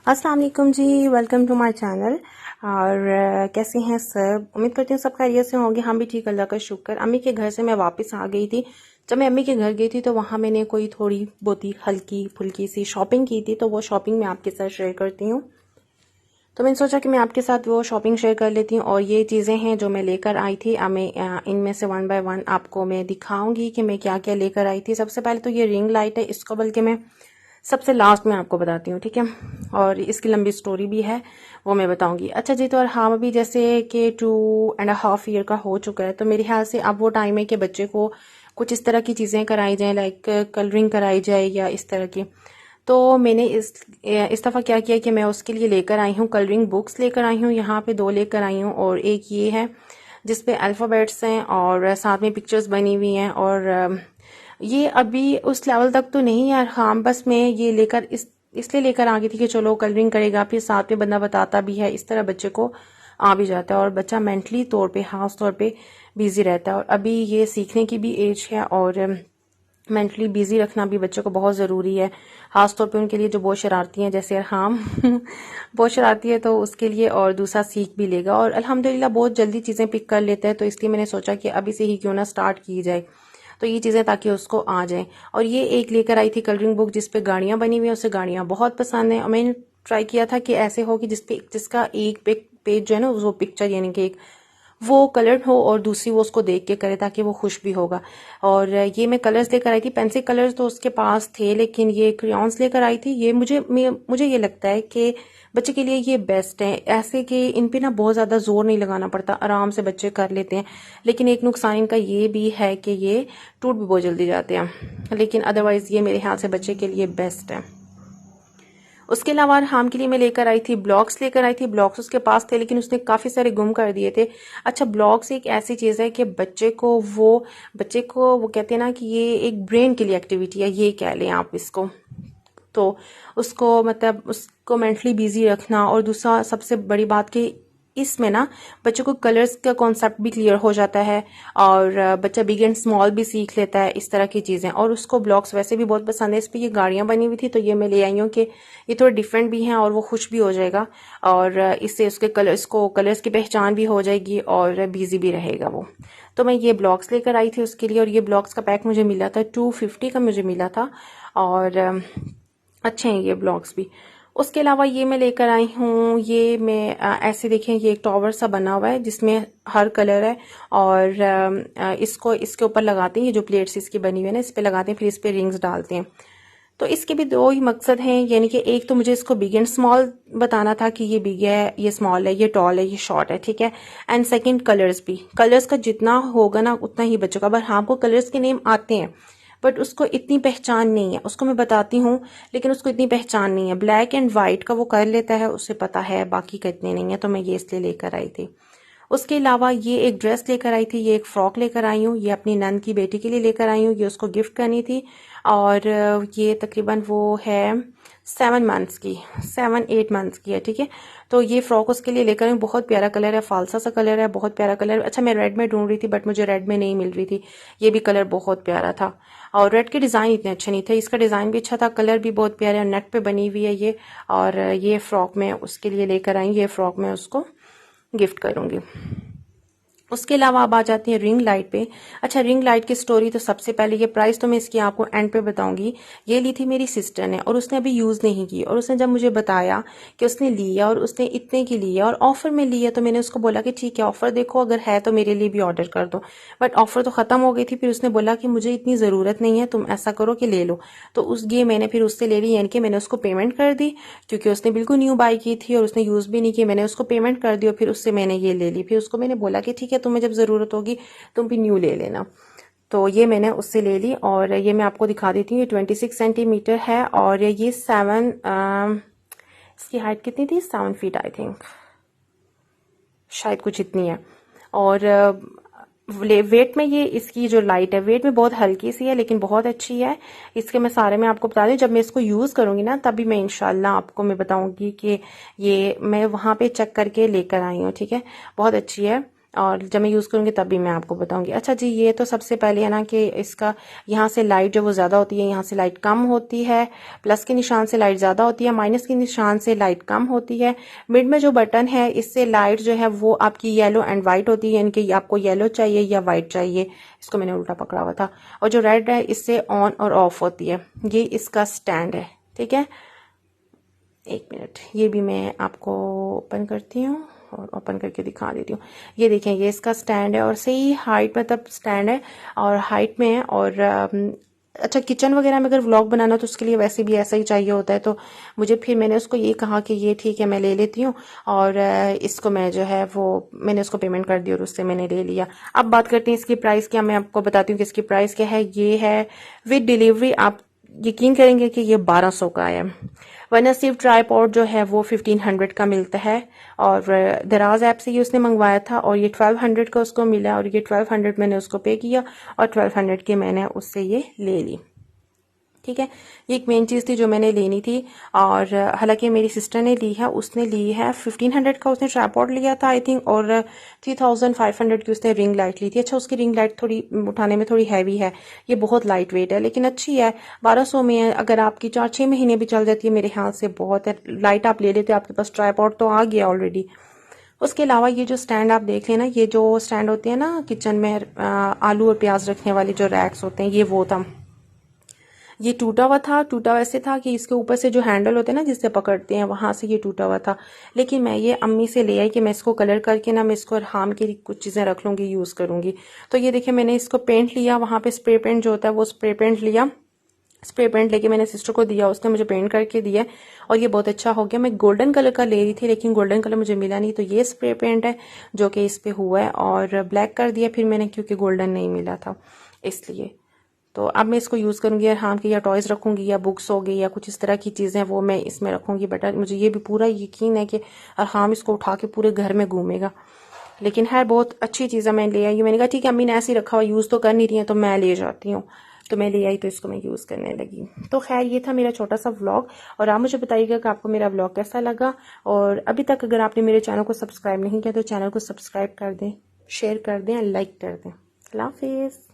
अस्सलाम वालेकुम जी। Welcome to my channel. और कैसे हैं सब? उम्मीद करती हूँ सब खैरियत से होंगे। हम भी ठीक, अल्लाह का शुक्र। अम्मी के घर से मैं वापस आ गई थी। जब मैं अम्मी के घर गई थी तो वहाँ मैंने कोई थोड़ी बहुत ही हल्की फुल्की सी शॉपिंग की थी, तो वो शॉपिंग मैं आपके साथ शेयर करती हूँ। तो मैंने सोचा कि मैं आपके साथ वो शॉपिंग शेयर कर लेती हूँ। और ये चीज़ें हैं जो मैं लेकर आई थी। अब मैं इनमें से वन बाय वन आपको मैं दिखाऊंगी कि मैं क्या क्या लेकर आई थी। सबसे पहले तो ये रिंग लाइट है, इसको बल्कि मैं सबसे लास्ट में आपको बताती हूँ, ठीक है। और इसकी लंबी स्टोरी भी है, वो मैं बताऊंगी। अच्छा जी, तो और हाँ, अभी जैसे कि 2.5 ईयर का हो चुका है, तो मेरे ख्याल से अब वो टाइम है कि बच्चे को कुछ इस तरह की चीज़ें कराई जाएं, लाइक कलरिंग कराई जाए या इस तरह की। तो मैंने इस दफ़ा क्या किया कि मैं उसके लिए लेकर आई हूँ कलरिंग बुक्स लेकर आई हूँ। यहाँ पे 2 लेकर आई हूँ, और एक ये है जिसपे अल्फ़ाबेट्स हैं और साथ में पिक्चर्स बनी हुई हैं। और ये अभी उस लेवल तक तो नहीं यार, हाँ, बस मैं ये लेकर इसलिए लेकर आ गई थी कि चलो कलरिंग करेगा, फिर साथ में बंदा बताता भी है, इस तरह बच्चे को आ भी जाता है और बच्चा मेंटली तौर पे, खास तौर पे बिजी रहता है। और अभी ये सीखने की भी एज है, और मेंटली बिजी रखना भी बच्चों को बहुत ज़रूरी है, खास तौर पे उनके लिए जो बहुत शरारती हैं, जैसे हम बहुत शरारती है, तो उसके लिए। और दूसरा सीख भी लेगा, और अल्हम्दुलिल्लाह बहुत जल्दी चीज़ें पिक कर लेता है। तो इसलिए मैंने सोचा कि अभी से ही क्यों ना स्टार्ट की जाए, तो ये चीज़ें ताकि उसको आ जाए। और ये एक लेकर आई थी कलरिंग बुक जिसपे गाड़ियाँ बनी हुई हैं, उसे गाड़ियाँ बहुत पसंद है। और मैंने ट्राई किया था कि ऐसे हो कि जिसका एक पेज जो है ना, वो पिक्चर यानी कि एक वो कलर्ड हो, और दूसरी वो उसको देख के करे, ताकि वो खुश भी होगा। और ये मैं कलर्स लेकर आई थी, पेंसिल कलर्स तो उसके पास थे, लेकिन ये क्रेयॉन्स लेकर आई थी। ये मुझे ये लगता है कि बच्चे के लिए ये बेस्ट है, ऐसे कि इन पे ना बहुत ज़्यादा जोर नहीं लगाना पड़ता, आराम से बच्चे कर लेते हैं। लेकिन एक नुकसान इनका ये भी है कि ये टूट भी बहुत जल्दी जाते हैं, लेकिन अदरवाइज़ ये मेरे ख्याल से बच्चे के लिए बेस्ट है। उसके अलावा हाम के लिए मैं लेकर आई थी ब्लॉक्स लेकर आई थी। ब्लॉक्स उसके पास थे, लेकिन उसने काफ़ी सारे गुम कर दिए थे। अच्छा, ब्लॉक्स एक ऐसी चीज़ है कि बच्चे को वो कहते हैं ना कि ये एक ब्रेन के लिए एक्टिविटी है, ये कह लें आप इसको। तो उसको मतलब उसको मेंटली बिजी रखना, और दूसरा सबसे बड़ी बात कि इसमें ना बच्चों को कलर्स का कॉन्सेप्ट भी क्लियर हो जाता है, और बच्चा बिग एंड स्मॉल भी सीख लेता है, इस तरह की चीज़ें। और उसको ब्लॉक्स वैसे भी बहुत पसंद है। इस पर ये गाड़ियाँ बनी हुई थी, तो ये मैं ले आई हूँ कि ये थोड़े डिफरेंट भी हैं और वो खुश भी हो जाएगा, और इससे उसके कलर्स की पहचान भी हो जाएगी, और बिजी भी रहेगा वो। तो मैं ये ब्लॉक्स लेकर आई थी उसके लिए, और ये ब्लॉक्स का पैक मुझे मिला था 250 का मुझे मिला था। और अच्छे हैं ये ब्लॉग्स भी। उसके अलावा ये मैं लेकर आई हूँ, ये मैं ऐसे देखें, ये एक टॉवर सा बना हुआ है जिसमें हर कलर है, और इसको इसके ऊपर लगाते हैं, ये जो प्लेट्स इसकी बनी हुई है ना, इस पे लगाते हैं, फिर इस पे रिंग्स डालते हैं। तो इसके भी 2 ही मकसद हैं, यानी कि एक तो मुझे इसको बिग एंड स्मॉल बताना था कि ये बिग है, ये स्मॉल है, ये टॉल है, ये शॉर्ट है, ठीक है। एंड सेकंड कलर्स भी, कलर्स का जितना होगा ना उतना ही बच्चों का, पर हाँ, आपको कलर्स के नेम आते हैं, बट उसको इतनी पहचान नहीं है। उसको मैं बताती हूँ, लेकिन उसको इतनी पहचान नहीं है। ब्लैक एंड वाइट का वो कर लेता है, उसे पता है, बाकी का इतने नहीं है। तो मैं ये इसलिए लेकर आई थी। उसके अलावा ये एक ड्रेस लेकर आई थी, ये एक फ्रॉक लेकर आई हूँ, ये अपनी नंद की बेटी के लिए लेकर आई हूँ, ये उसको गिफ्ट करनी थी। और ये तकरीबन वो है 7 मंथ्स की, 7-8 मंथ्स की है, ठीक है। तो ये फ्रॉक उसके लिए लेकर आई हूँ। बहुत प्यारा कलर है, फालसा सा कलर है, बहुत प्यारा कलर। अच्छा, मैं रेड में ढूंढ रही थी, बट मुझे रेड में नहीं मिल रही थी। ये भी कलर बहुत प्यारा था, और रेड के डिज़ाइन इतने अच्छे नहीं थे। इसका डिज़ाइन भी अच्छा था, कलर भी बहुत प्यारे, और नेट पे बनी हुई है ये। और ये फ्रॉक मैं उसके लिए लेकर आई, ये फ्रॉक मैं उसको गिफ्ट करूंगी। उसके अलावा अब आ जाती है रिंग लाइट पे। अच्छा, रिंग लाइट की स्टोरी तो सबसे पहले, ये प्राइस तो मैं इसकी आपको एंड पे बताऊंगी। ये ली थी मेरी सिस्टर ने, और उसने अभी यूज़ नहीं की, और उसने जब मुझे बताया कि उसने ली है और उसने इतने की ली है और ऑफर में ली है, तो मैंने उसको बोला कि ठीक है, ऑफर देखो, अगर है तो मेरे लिए भी ऑर्डर कर दो। बट ऑफर तो ख़त्म हो गई थी। फिर उसने बोला कि मुझे इतनी ज़रूरत नहीं है, तुम ऐसा करो कि ले लो। तो ये मैंने फिर उससे ले ली, यानी कि मैंने उसको पेमेंट कर दी, क्योंकि उसने बिल्कुल न्यू बाई की थी और उसने यूज़ भी नहीं की। मैंने उसको पेमेंट कर दी, और फिर उससे मैंने ये ले ली। फिर उसको मैंने बोला कि ठीक है, तुम्हें जब ज़रूरत होगी तुम भी न्यू ले लेना। तो ये मैंने उससे ले ली, और ये मैं आपको दिखा देती हूँ। ये 26 सेंटीमीटर है, और ये 7 इसकी हाइट कितनी थी, 7 फीट आई थिंक, शायद कुछ इतनी है। और वेट में ये इसकी जो लाइट है, वेट में बहुत हल्की सी है, लेकिन बहुत अच्छी है। इसके मैं सारे मैं आपको बता दूं, जब मैं इसको यूज़ करूंगी ना, तभी मैं इंशाल्लाह आपको मैं बताऊंगी कि ये मैं वहां पे चेक करके लेकर आई हूँ, ठीक है। बहुत अच्छी है, और जब मैं यूज़ करूँगी तब भी मैं आपको बताऊँगी। अच्छा जी, ये तो सबसे पहले है ना कि इसका यहाँ से लाइट जो वो ज़्यादा होती है, यहाँ से लाइट कम होती है। प्लस के निशान से लाइट ज़्यादा होती है, माइनस के निशान से लाइट कम होती है। मिड में जो बटन है इससे लाइट जो है वो आपकी येलो एंड वाइट होती है, यानी कि आपको येलो चाहिए या वाइट चाहिए। इसको मैंने उल्टा पकड़ा हुआ था। और जो रेड है इससे ऑन और ऑफ होती है। ये इसका स्टैंड है, ठीक है। एक मिनट, ये भी मैं आपको ओपन करती हूँ और ओपन करके दिखा देती हूँ। ये देखें, ये इसका स्टैंड है और सही हाइट मतलब स्टैंड है और हाइट में है। और अच्छा, किचन वगैरह में अगर व्लॉग बनाना तो उसके लिए वैसे भी ऐसा ही चाहिए होता है। तो मुझे फिर मैंने उसको ये कहा कि ये ठीक है, मैं ले लेती हूँ। और इसको मैं जो है वो मैंने उसको पेमेंट कर दी और उससे मैंने ले लिया। अब बात करते हैं इसकी प्राइस क्या। मैं आपको बताती हूँ कि इसकी प्राइस क्या है। ये है विद डिलीवरी, आप यकीन करेंगे कि ये 1200 का है। वरना सिर्फ ट्राईपॉड जो है वो 1500 का मिलता है। और दराज ऐप से ये उसने मंगवाया था और ये 1200 का उसको मिला और ये 1200 मैंने उसको पे किया और 1200 के मैंने उससे ये ले ली, ठीक है। ये एक मेन चीज़ थी जो मैंने लेनी थी। और हालांकि मेरी सिस्टर ने ली है, उसने ली है 1500 का उसने ट्राईपॉड लिया था आई थिंक, और 3500 की उसने रिंग लाइट ली थी। अच्छा, उसकी रिंग लाइट थोड़ी उठाने में थोड़ी हैवी है, ये बहुत लाइट वेट है लेकिन अच्छी है। 1200 में है, अगर आपकी 4-6 महीने भी चल जाती है मेरे ख्याल से बहुत है। लाइट आप ले लेते, आपके पास ट्राईपॉड तो आ गया ऑलरेडी। उसके अलावा ये जो स्टैंड आप देख लेना, ये जो स्टैंड होते हैं ना किचन में आलू और प्याज रखने वाले जो रैक्स होते हैं, ये वो था। ये टूटा हुआ था। टूटा वैसे था कि इसके ऊपर से जो हैंडल होते हैं ना जिससे पकड़ते हैं, वहां से ये टूटा हुआ था। लेकिन मैं ये अम्मी से ले आई कि मैं इसको कलर करके ना मैं इसको अरहाम की कुछ चीज़ें रख लूँगी, यूज़ करूँगी। तो ये देखिए, मैंने इसको पेंट लिया, वहाँ पे स्प्रे पेंट जो होता है वो स्प्रे पेंट लिया। स्प्रे पेंट लेके मैंने सिस्टर को दिया, उसने मुझे पेंट करके दिया और ये बहुत अच्छा हो गया। मैं गोल्डन कलर का ले रही थी लेकिन गोल्डन कलर मुझे मिला नहीं, तो ये स्प्रे पेंट है जो कि इस पे हुआ है। और ब्लैक कर दिया फिर मैंने, क्योंकि गोल्डन नहीं मिला था इसलिए। तो अब मैं इसको यूज़ करूँगी, अरहाम की या टॉयज़ रखूँगी या बुक्स हो गई या कुछ इस तरह की चीज़ें वो मैं इसमें रखूँगी। बट मुझे ये भी पूरा यकीन है कि अरहाम इसको उठा के पूरे घर में घूमेगा। लेकिन है बहुत अच्छी चीज़ है, मैं ले आई। मैंने कहा ठीक है, अम्मी ने ऐसे ही रखा हुआ, यूज़ तो कर नहीं रही है तो मैं ले जाती हूँ। तो मैं ले आई तो इसको मैं यूज़ करने लगी। तो खैर, ये था मेरा छोटा सा व्लॉग। और आप मुझे बताइएगा कि आपको मेरा व्लॉग कैसा लगा। और अभी तक अगर आपने मेरे चैनल को सब्सक्राइब नहीं किया तो चैनल को सब्सक्राइब कर दें, शेयर कर दें, लाइक कर दें। अल्लाह हाफिज़।